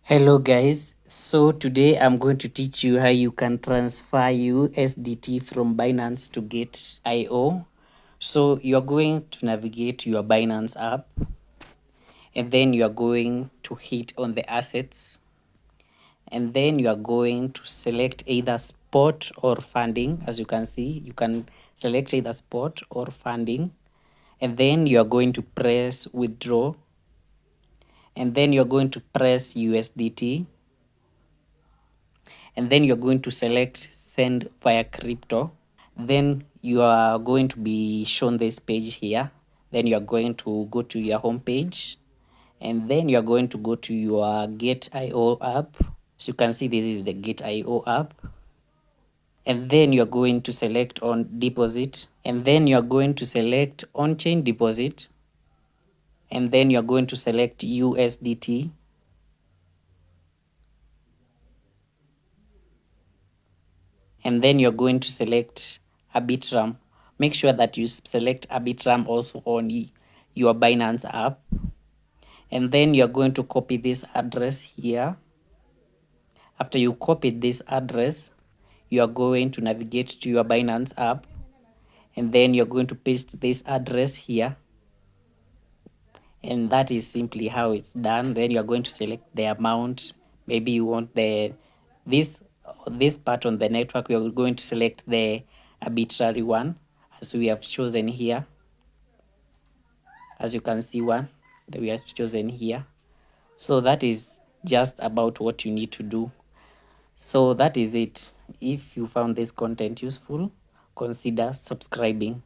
Hello guys, so today I'm going to teach you how you can transfer USDT from Binance to Get.io. So you're going to navigate your Binance app and then you are going to hit on the assets and then you are going to select either spot or funding. As you can see, you can select either spot or funding and then you are going to press withdraw and then you're going to press USDT and then you're going to select send via crypto. Then you are going to be shown this page here. Then you are going to go to your home page and then you are going to go to your Get.io app. So you can see this is the Get.io app. And then you're going to select on deposit and then you're going to select on-chain deposit and then you're going to select USDT and then you're going to select Arbitrum. Make sure that you select Arbitrum also on your Binance app. And then you're going to copy this address here. After you copy this address, you are going to navigate to your Binance app. And then you're going to paste this address here. And that is simply how it's done. Then you're going to select the amount. Maybe you want this part on the network. You're going to select the arbitrary one as we have chosen here. As you can see, one that we have chosen here. So that is just about what you need to do. So that is it. If you found this content useful, consider subscribing.